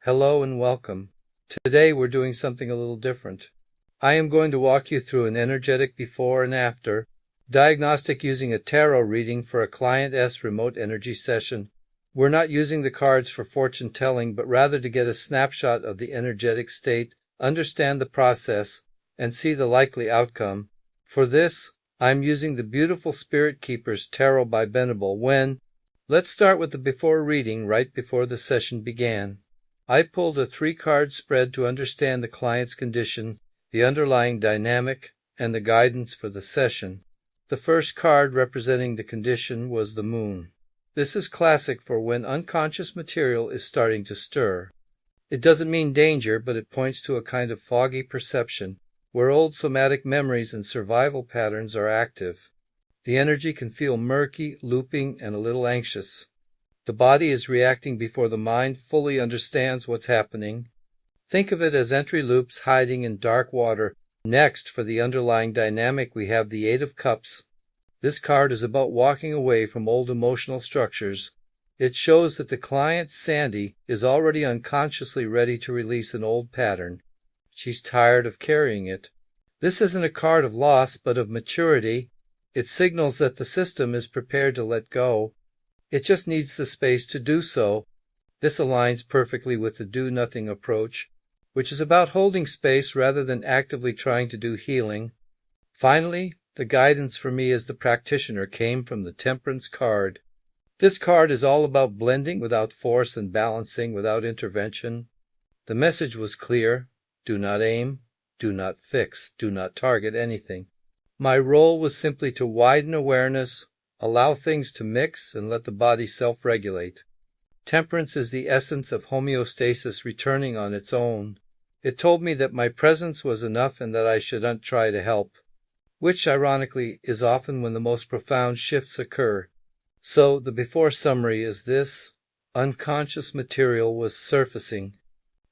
Hello and welcome. Today we're doing something a little different. I am going to walk you through an energetic before and after diagnostic using a tarot reading for a client's remote energy session. We're not using the cards for fortune telling, but rather to get a snapshot of the energetic state, understand the process, and see the likely outcome. For this, I'm using the Beautiful Spirit Keepers Tarot by Venable. Let's start with the before reading right before the session began. I pulled a 3-card spread to understand the client's condition, the underlying dynamic, and the guidance for the session. The first card representing the condition was the Moon. This is classic for when unconscious material is starting to stir. It doesn't mean danger, but it points to a kind of foggy perception where old somatic memories and survival patterns are active. The energy can feel murky, looping, and a little anxious. The body is reacting before the mind fully understands what's happening. Think of it as entry loops hiding in dark water. Next, for the underlying dynamic, we have the 8 of Cups. This card is about walking away from old emotional structures. It shows that the client, Sandy, is already unconsciously ready to release an old pattern. She's tired of carrying it. This isn't a card of loss, but of maturity. It signals that the system is prepared to let go. It just needs the space to do so. This aligns perfectly with the do-nothing approach, which is about holding space rather than actively trying to do healing. Finally, the guidance for me as the practitioner came from the Temperance card. This card is all about blending without force and balancing without intervention. The message was clear: do not aim, do not fix, do not target anything. My role was simply to widen awareness, allow things to mix, and let the body self-regulate. Temperance is the essence of homeostasis returning on its own. It told me that my presence was enough and that I shouldn't try to help, which ironically is often when the most profound shifts occur. So the before summary is this: unconscious material was surfacing,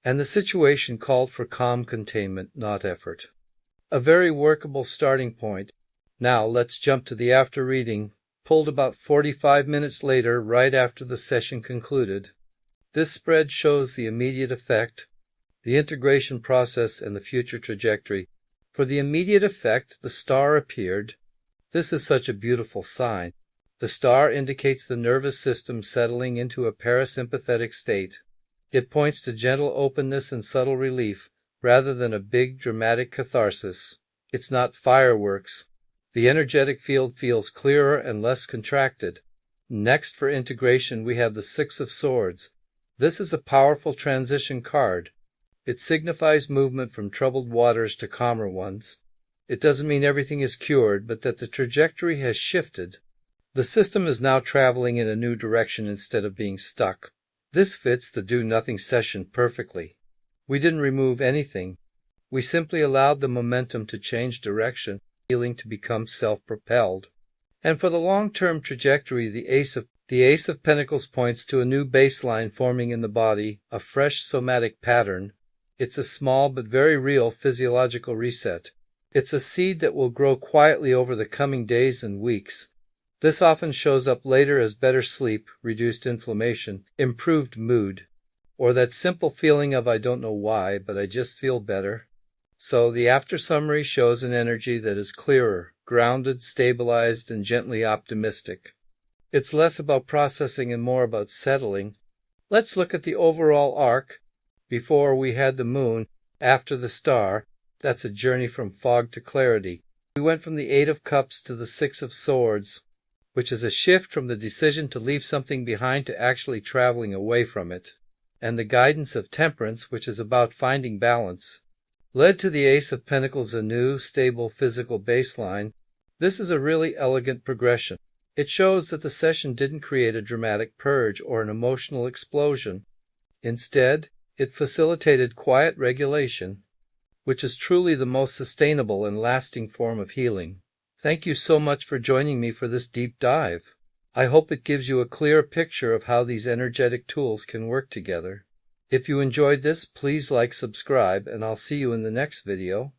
and the situation called for calm containment, not effort. A very workable starting point. Now let's jump to the after reading, pulled about 45 minutes later, right after the session concluded. This spread shows the immediate effect, the integration process, and the future trajectory. For the immediate effect, the star appeared. This is such a beautiful sign. The star indicates the nervous system settling into a parasympathetic state. It points to gentle openness and subtle relief, rather than a big dramatic catharsis. It's not fireworks. The energetic field feels clearer and less contracted. Next, for integration, we have the 6 of Swords. This is a powerful transition card. It signifies movement from troubled waters to calmer ones. It doesn't mean everything is cured, but that the trajectory has shifted. The system is now traveling in a new direction instead of being stuck. This fits the do-nothing session perfectly. We didn't remove anything. We simply allowed the momentum to change direction, healing to become self-propelled. And for the long-term trajectory, the Ace of Pentacles points to a new baseline forming in the body, a fresh somatic pattern. It's a small but very real physiological reset. It's a seed that will grow quietly over the coming days and weeks. This often shows up later as better sleep, reduced inflammation, improved mood, or that simple feeling of I don't know why, but I just feel better. So the after summary shows an energy that is clearer, grounded, stabilized, and gently optimistic. It's less about processing and more about settling. Let's look at the overall arc. Before, we had the Moon. After, the Star. That's a journey from fog to clarity. We went from the 8 of Cups to the 6 of Swords, which is a shift from the decision to leave something behind to actually traveling away from it. And the guidance of Temperance, which is about finding balance, led to the Ace of Pentacles, a new, stable physical baseline. This is a really elegant progression. It shows that the session didn't create a dramatic purge or an emotional explosion. Instead, it facilitated quiet regulation, which is truly the most sustainable and lasting form of healing. Thank you so much for joining me for this deep dive. I hope it gives you a clear picture of how these energetic tools can work together. If you enjoyed this, please like, subscribe, and I'll see you in the next video.